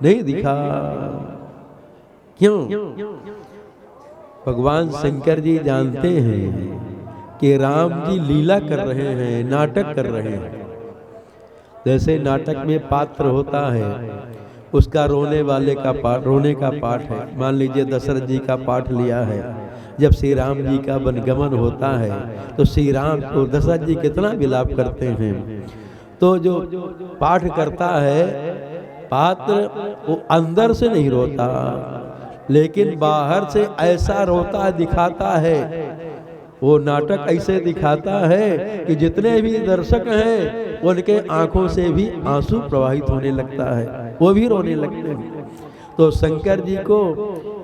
नहीं दिखा। क्यों? भगवान शंकर जी जानते हैं कि राम जी लीला कर रहे हैं, नाटक कर रहे हैं। जैसे नाटक में पात्र होता है, उसका रोने वाले का पाठ, रोने का पाठ है। मान लीजिए दशरथ जी का पाठ लिया है, जब श्री राम जी का वनगमन होता है तो श्री राम को दशरथ जी कितना विलाप करते हैं। तो जो पाठ करता है पात्र, वो अंदर से नहीं रोता, लेकिन बाहर से ऐसा रोता दिखाता है। वो नाटक ऐसे दिखाता है कि जितने भी दर्शक हैं उनके आंखों से भी आंसू प्रवाहित होने लगता है, वो भी रोने लगते हैं। तो शंकर जी को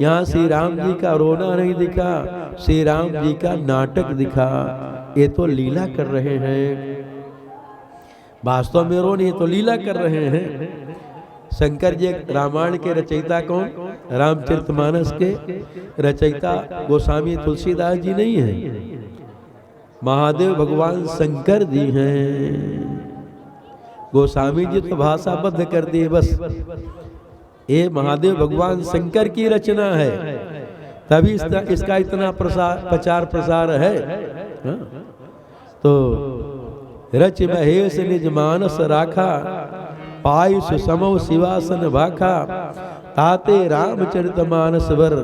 यहाँ श्री राम जी का रोना नहीं दिखा, श्री राम जी का नाटक दिखा। ये तो लीला कर रहे हैं, वास्तव में रो नहीं, तो लीला कर रहे हैं। शंकर जी रामायण के रचयिता कौन? रामचरितमानस के रचयिता गोस्वामी तुलसीदास जी नहीं है, महादेव भगवान शंकर जी हैं। गोस्वामी जी तो भाषाबद्ध कर दिए बस, ये महादेव भगवान शंकर की रचना है, तभी इसका इतना प्रचार प्रसार है। तो रच महेश निज मानस राखा, पायु सुसमो शिवासन भाखा, ताते रामचरितमानस वर,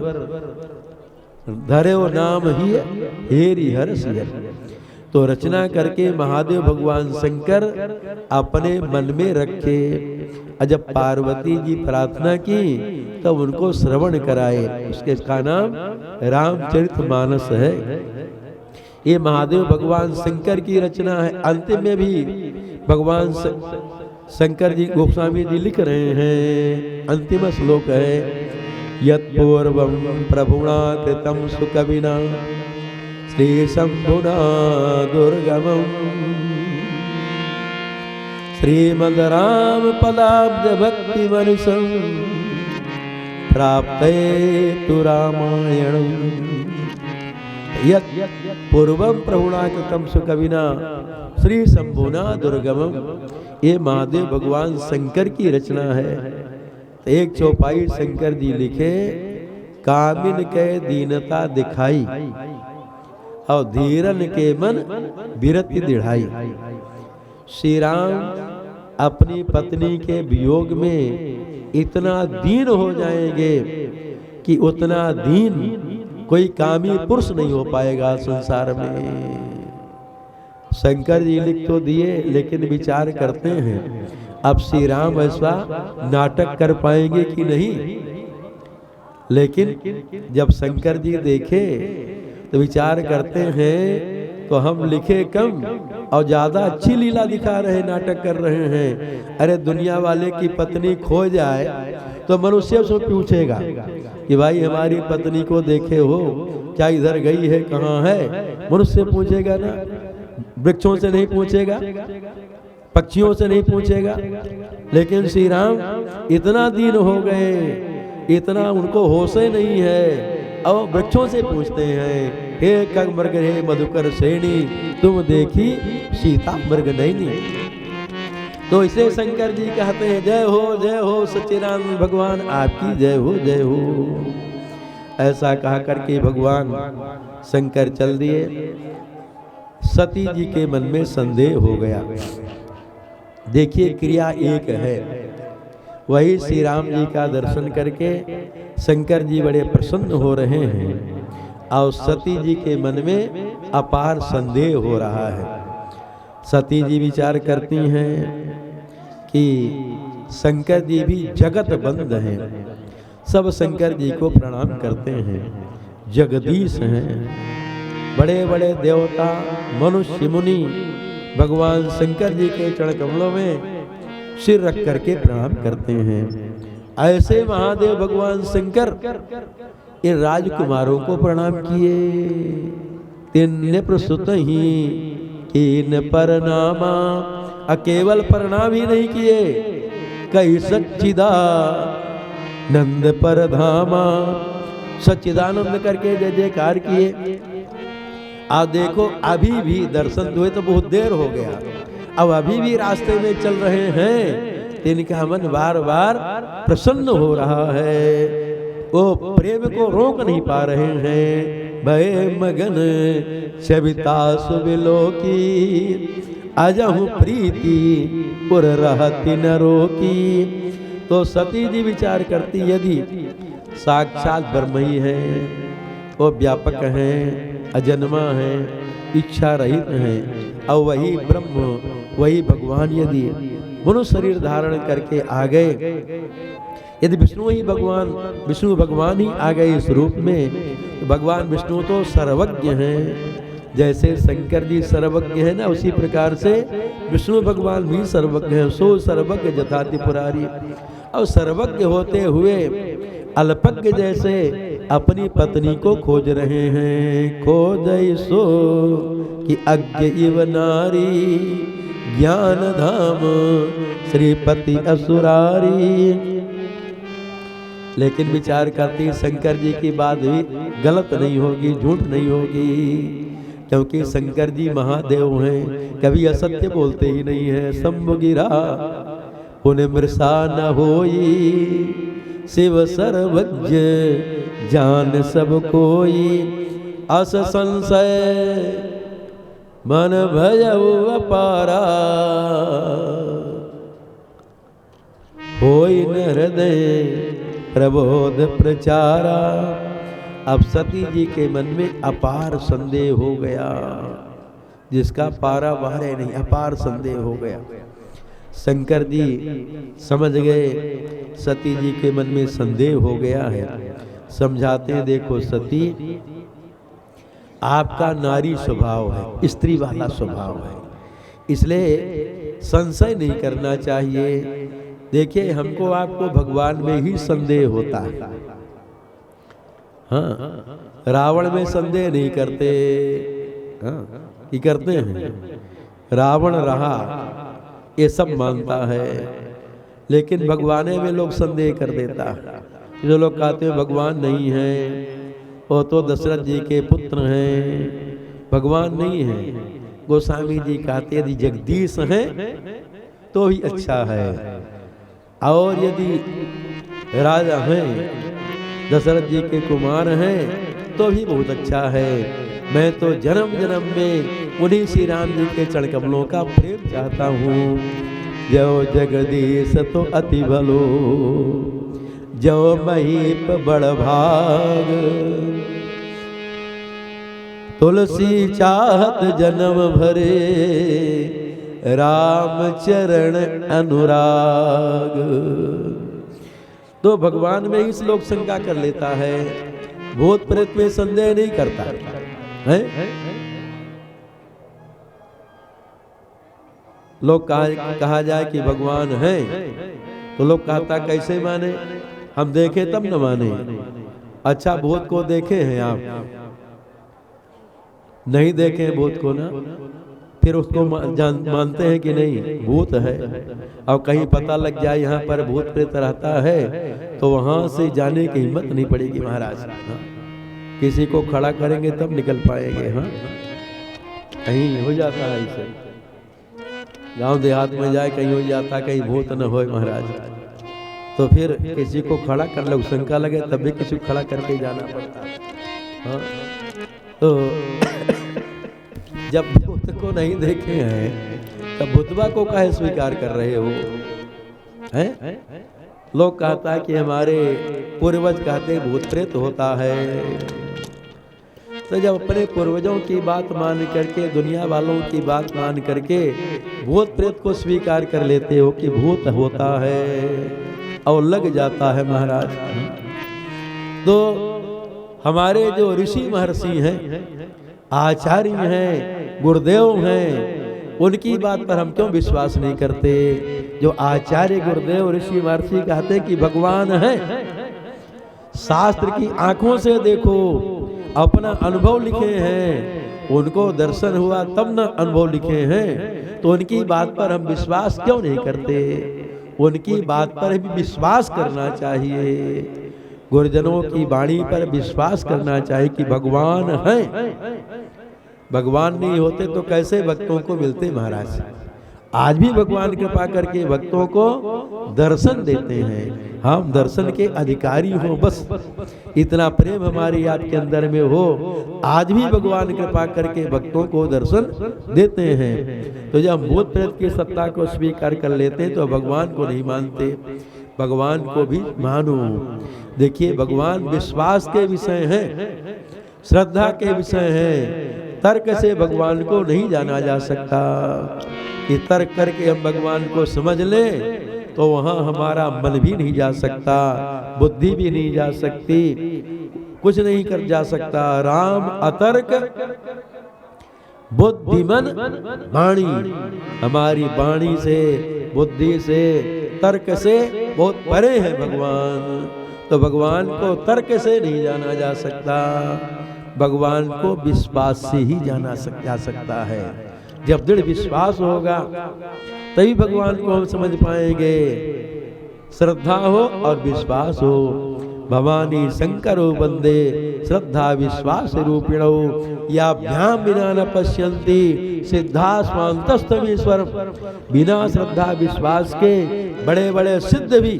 धर्यो नाम ही हेरि हर्ष हर। तो रचना करके महादेव भगवान शंकर अपने मन में रखे। जब पार्वती जी प्रार्थना की तब उनको श्रवण कराए, उसके इसका नाम रामचरितमानस है। ये महादेव भगवान शंकर की रचना है। अंतिम में भी भगवान शंकर जी गोस्वामी जी लिख रहे हैं, अंतिम श्लोक है, यत्पूर्वं प्रभुणा कृतं सुकविना श्री शंभुना दुर्गमं, श्रीमद् राम पदाब्ज भक्ति मनिषं प्राप्ते तु रामायणं। यत् पूर्वं प्रभुणा कृतं सुकविना श्री शंभुना दुर्गमं, ये महादेव भगवान शंकर की रचना है। तो एक चौपाई शंकर जी लिखे, कामिन के दीनता दिखाई और धीरन के मन बिरति दिढ़ाई। श्री राम अपनी पत्नी के वियोग में इतना दीन हो जाएंगे कि उतना दीन कोई कामी पुरुष नहीं हो पाएगा संसार में। शंकर जी लिख तो दिए, लेकिन विचार करते हैं अब श्री राम ऐसा नाटक कर पाएंगे कि नहीं। लेकिन जब शंकर जी देखे तो विचार करते हैं तो हम लिखे कम और ज्यादा अच्छी लीला दिखा रहे, नाटक कर रहे हैं। अरे दुनिया वाले की पत्नी खो जाए तो मनुष्य उससे पूछेगा कि भाई हमारी पत्नी को देखे हो क्या, इधर गई है, कहाँ है, मनुष्य पूछेगा ना। वृक्षों से नहीं पूछेगा, पक्षियों से नहीं पूछेगा। लेकिन श्री राम इतना दीन हो गए, इतना उनको होश नहीं है, और वृक्षों से पूछते हैं, हे कग मृग हे मधुकर श्रेणी, तुम देखी सीता मृग नैनी। तो इसे शंकर जी कहते हैं, जय हो सच्चिदानंद भगवान, आपकी जय हो जय हो। ऐसा कहा करके भगवान शंकर चल दिए। सती जी के मन में संदेह हो गया। देखिए क्रिया एक है, वही श्री राम जी का दर्शन करके शंकर जी बड़े प्रसन्न हो रहे हैं और सती जी के मन में अपार संदेह हो रहा है। सती जी विचार करती हैं कि शंकर जी भी जगत बंद हैं। सब शंकर जी को प्रणाम करते हैं, जगदीश हैं। बड़े बड़े देवता मनुष्य मुनि भगवान शंकर जी के चरण कमलों में सिर रख करके प्रणाम करते हैं। ऐसे महादेव भगवान शंकर इन राजकुमारों को प्रणाम किए। तिन्ने प्रस्तुत ही कीन परनामा, केवल प्रणाम ही नहीं किए, कई सच्चिदा नंद पर धामा, सच्चिदानंद करके जय जयकार किए। आप देखो अभी भी दर्शन हुए तो बहुत देर हो गया, अब अभी भी रास्ते में चल रहे हैं तो इनका मन बार बार प्रसन्न हो रहा है, वो प्रेम को रोक नहीं पा रहे हैं। भय मगन सविता सुबिलो की अजहु प्रीति पुर रहती न रोकी। तो सती जी विचार करती, यदि साक्षात ब्रह्म ही है, वो व्यापक हैं, अजन्मा है, इच्छा रहित हैं, और वही ब्रह्म वही भगवान यदि मनुष्य शरीर धारण करके आ गए, यदि विष्णु भगवान ही आ गए इस रूप में, भगवान विष्णु तो सर्वज्ञ हैं। जैसे शंकर जी सर्वज्ञ है ना, उसी प्रकार से विष्णु भगवान भी सर्वज्ञ है। सो सर्वज्ञ जथाति पुरारी। और सर्वज्ञ होते हुए अल्पज्ञ जैसे अपनी पत्नी को खोज रहे हैं। खोज सो कि अज्ञ इव नारी ज्ञान धाम श्रीपति असुरारी। लेकिन विचार करती शंकर जी की बात भी गलत नहीं होगी, झूठ नहीं होगी, क्योंकि शंकर जी महादेव हैं, कभी असत्य बोलते ही नहीं है। शंभु गिरा उन्हें मृषा न होई, शिव सर्वज्ञ जान सब कोई। अस संशय मन भयउ अपारा, होई न हृदय प्रबोध प्रचारा। अब सती जी के मन में अपार संदेह हो गया, जिसका पारा बारे नहीं, अपार संदेह हो गया। शंकर जी समझ गए सती जी के मन में संदेह हो गया है। समझाते हैं, देखो सती, आपका नारी स्वभाव है, स्त्री वाला स्वभाव है, इसलिए संशय नहीं करना चाहिए। देखिए, हमको आपको भगवान में ही संदेह होता है। हाँ, रावण में संदेह नहीं करते। हाँ, ये करते हैं। रावण रहा ये सब मानता है, लेकिन भगवान में लोग संदेह कर देता है। जो लोग कहते हैं भगवान नहीं है, वो तो दशरथ जी के पुत्र हैं, भगवान नहीं है। गोस्वामी जी कहते यदि जगदीश हैं तो ही अच्छा है, और यदि राजा हैं, दशरथ जी के कुमार हैं, तो भी बहुत अच्छा है। मैं तो जन्म जन्म में उन्हीं श्री राम जी के चरण कमलों का प्रेम चाहता हूँ। जो जगदीश तो अति भलो, जो महीप बड़ भाग। तुलसी चाहत जन्म भरे, राम चरण अनुराग। तो भगवान में ही लोग शंका कर लेता है, भूत प्रेत में संदेह नहीं करता है। लोग कहा जाए कि भगवान है, तो लोग कहता कैसे माने, हम देखे तब न माने। अच्छा, भूत को देखे हैं आप? नहीं देखे भूत को ना, फिर उसको मानते हैं कि नहीं भूत है। और कहीं पता लग जाए यहाँ पर भूत प्रेत रहता है, तो वहां से जाने की हिम्मत नहीं पड़ेगी महाराज। हाँ? किसी को खड़ा करेंगे तब निकल पाएंगे। हाँ, कहीं हो जाता है ऐसे, गांव देहात में जाए कहीं हो जाता, कहीं भूत न हो महाराज, तो फिर किसी को खड़ा कर लो, शंका लगे तब भी किसी को खड़ा करके जाना पड़ता है। हाँ? तो जब भूत को नहीं देखे हैं, तब भूतवा को काहे स्वीकार कर रहे हो? हैं? लोग कहता है कि हमारे पूर्वज कहते भूत प्रेत होता है। तो जब अपने पूर्वजों की बात मान करके, दुनिया वालों की बात मान करके भूत प्रेत को स्वीकार कर लेते हो कि भूत होता है, और लग जाता है महाराज। तो हमारे जो ऋषि महर्षि हैं, आचार्य हैं, गुरुदेव हैं, उनकी बात पर हम क्यों विश्वास नहीं करते? जो आचार्य गुरुदेव ऋषि महर्षि कहते कि भगवान है, शास्त्र की आंखों से देखो, अपना अनुभव लिखे हैं, उनको दर्शन हुआ तब न अनुभव लिखे हैं, तो उनकी बात पर हम विश्वास क्यों नहीं करते? उनकी बात पर भी विश्वास करना चाहिए, गुरुजनों की वाणी पर विश्वास करना चाहिए कि भगवान है। भगवान नहीं होते तो कैसे भक्तों को मिलते महाराज? आज भी भगवान कृपा करके भक्तों को दर्शन देते हैं। हम दर्शन के अधिकारी हो, बस इतना प्रेम हमारी आपके अंदर में हो, आज भी भगवान कृपा करके भक्तों को दर्शन देते हैं। तो जब भूत प्रेत की सत्ता को स्वीकार कर लेते हैं तो भगवान को नहीं मानते, भगवान को भी मानो। देखिए, भगवान विश्वास के विषय हैं, श्रद्धा के विषय हैं। तर्क से भगवान को नहीं जाना जा सकता कि तर्क करके हम भगवान को समझ लें तो वहां हमारा मन भी नहीं जा सकता, बुद्धि भी नहीं जा सकती, कुछ नहीं कर जा सकता। राम अतर्क बुद्धिमन वाणी, हमारी वाणी से, बुद्धि से, तर्क से बहुत परे है भगवान। तो भगवान को तर्क से नहीं जाना जा सकता, भगवान को विश्वास से ही जाना जा सकता है। जब दृढ़ विश्वास होगा तभी भगवान को हम समझ पाएंगे। श्रद्धा हो और विश्वास हो। भवानी शंकरो वंदे श्रद्धा विश्वास रूपिणो याभ्याम बिना न पश्यन्ति सिद्धा स्वान्तस्तमीश्वर। बिना श्रद्धा विश्वास के बड़े बड़े सिद्ध भी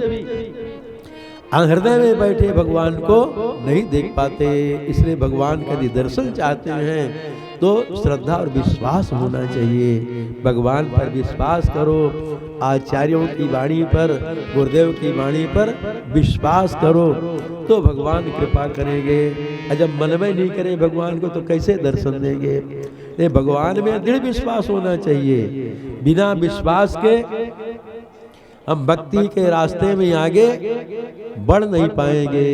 हृदय में बैठे भगवान को नहीं देख पाते। इसलिए भगवान का यदि दर्शन चाहते हैं तो श्रद्धा और विश्वास होना चाहिए। भगवान पर विश्वास करो, आचार्यों की वाणी पर, गुरुदेव की वाणी पर विश्वास करो तो भगवान कृपा करेंगे। और जब मन में नहीं करें भगवान को तो कैसे दर्शन देंगे। ये भगवान में दृढ़ विश्वास होना चाहिए। बिना विश्वास के हम भक्ति के रास्ते में आगे बढ़ नहीं पाएंगे।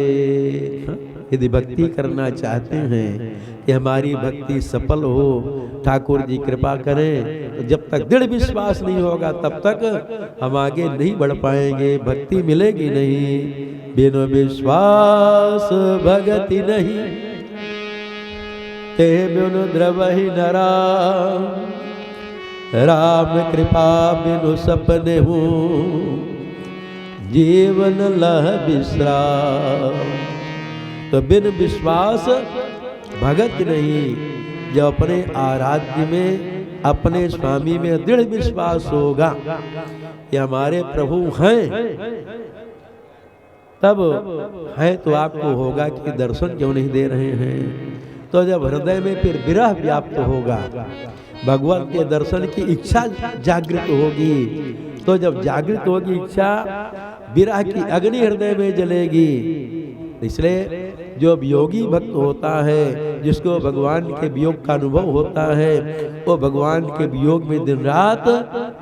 यदि भक्ति करना चाहते हैं कि हमारी भक्ति सफल हो, ठाकुर जी कृपा करें, तो जब तक दृढ़ विश्वास नहीं होगा तब तक हम आगे नहीं बढ़ पाएंगे, भक्ति मिलेगी नहीं। बिनु विश्वास भगति नहीं, ते बिनु द्रवहि नरा। राम कृपा बिनु सपने हूँ, जीवन लह विश्राम। तो बिन विश्वास भगत नहीं। जब अपने आराध्य में, अपने स्वामी में दृढ़ विश्वास होगा कि हमारे प्रभु हैं, तब है तो आपको होगा कि दर्शन क्यों नहीं दे रहे हैं। तो जब हृदय में फिर विरह व्याप्त होगा, भगवान के दर्शन की इच्छा जागृत होगी, तो जब जागृत होगी इच्छा, विरह की अग्नि हृदय में जलेगी। इसलिए जो वियोगी भक्त होता है, जिसको भगवान के वियोग का अनुभव होता है, वो भगवान के वियोग में दिन रात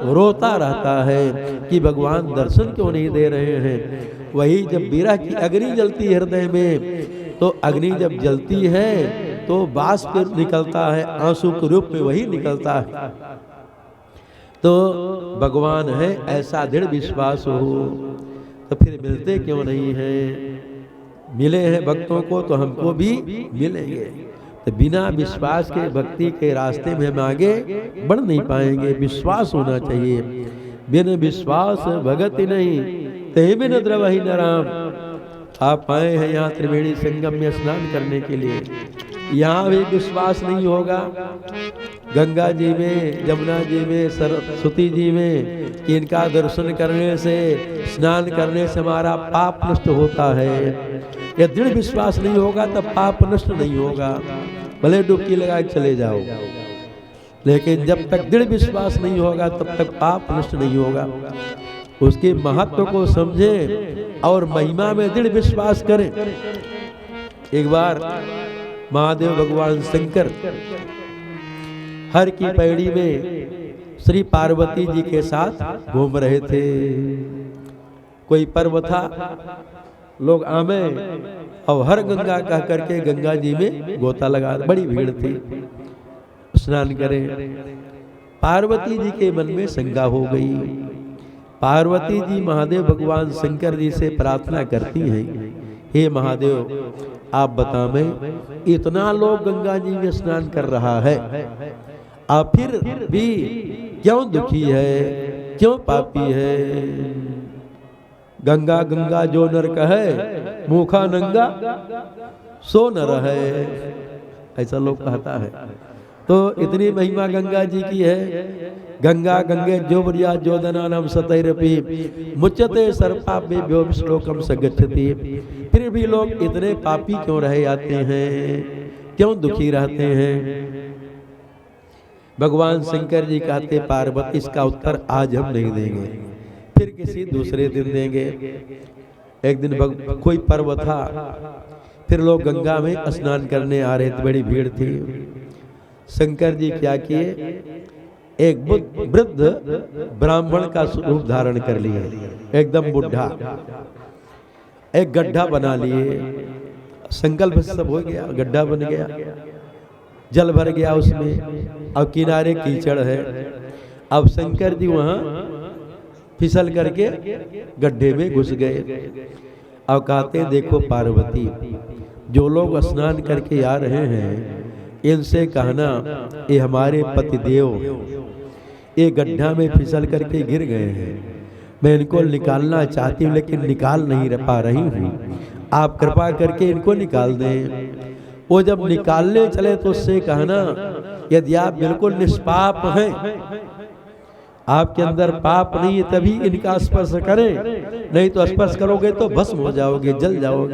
रोता रहता है कि भगवान दर्शन क्यों नहीं दे रहे हैं। वही जब विरह की अग्नि जलती है हृदय में, तो अग्नि जब जलती है तो बाष्प निकलता है, आंसू के रूप में वही निकलता है। तो भगवान है ऐसा दृढ़ विश्वास हो, तो फिर मिलते क्यों नहीं हैं। मिले हैं भक्तों को तो हमको भी मिलेंगे। तो बिना विश्वास के भक्ति के रास्ते में हम आगे बढ़ नहीं पाएंगे। विश्वास होना चाहिए। बिन विश्वास भगति नहीं, ते बिन द्रवहि नराम। आप आए हैं यहाँ त्रिवेणी संगम में स्नान करने के लिए, यहाँ भी विश्वास नहीं होगा गंगा जी में, जमुना जी में, सरस्वती जी में कि इनका दर्शन करने से, स्नान करने से हमारा पाप नष्ट होता है। यह दृढ़ विश्वास नहीं होगा तब पाप नष्ट नहीं होगा। भले डुबकी लगा के चले जाओ, लेकिन जब तक दृढ़ विश्वास नहीं होगा तब तक पाप नष्ट नहीं होगा। उसके महत्व को समझें और महिमा में दृढ़ विश्वास करें। एक बार महादेव भगवान शंकर हर की पैड़ी में श्री पार्वती जी के साथ घूम रहे थे। कोई पर्व था, लोग आमे और हर गंगा कह करके गंगा जी में गोता लगा, बड़ी भीड़ थी। स्नान करें, पार्वती जी के मन में शंका हो गई। पार्वती जी महादेव भगवान शंकर जी से प्रार्थना करती हैं, हे महादेव आप बतावें, इतना लोग गंगा जी में स्नान कर रहा है, आप फिर भी क्यों दुखी है, क्यों पापी है। गंगा गंगा जो नर कहे, मूखा नंगा सो न रहे, ऐसा लोग कहता है। तो इतनी महिमा गंगा जी की है। गंगा गंगे जोबरिया जोदनानम सतैरपि मुच्यते सर्वपापे भ्यो श्लोकम सगच्छति। फिर भी लोग इतने पापी क्यों रहे जाते हैं, क्यों दुखी रहते हैं? भगवान शंकर जी कहते पार्वती इसका उत्तर आज हम नहीं देंगे, फिर किसी दूसरे दिन देंगे। एक दिन कोई पर्व था, फिर लोग गंगा में स्नान करने आ रहे थे, बड़ी भीड़ थी। शंकर जी क्या किए, एक वृद्ध ब्राह्मण का रूप धारण कर लिए, एकदम बुढ़ा, एक गड्ढा बना लिए। संकल्प सब हो गया, गड्ढा बन गया, जल भर गया उसमें, अब किनारे कीचड़ है। अब शंकर जी वहां फिसल करके गड्ढे में घुस गए। अब कहते देखो पार्वती, जो लोग स्नान करके आ रहे हैं इनसे कहना ये हमारे पतिदेव ये गड्ढा में फिसल करके गिर गए हैं, मैं इनको निकालना चाहती हूँ लेकिन निकाल नहीं पा रही हूँ, आप कृपा करके इनको निकाल दें। वो जब निकालने चले तो उससे कहना यदि आप बिल्कुल निष्पाप हैं, आपके अंदर पाप नहीं है, तभी इनका स्पर्श करें, नहीं तो स्पर्श करोगे तो भस्म हो जाओगे, जल जाओगे।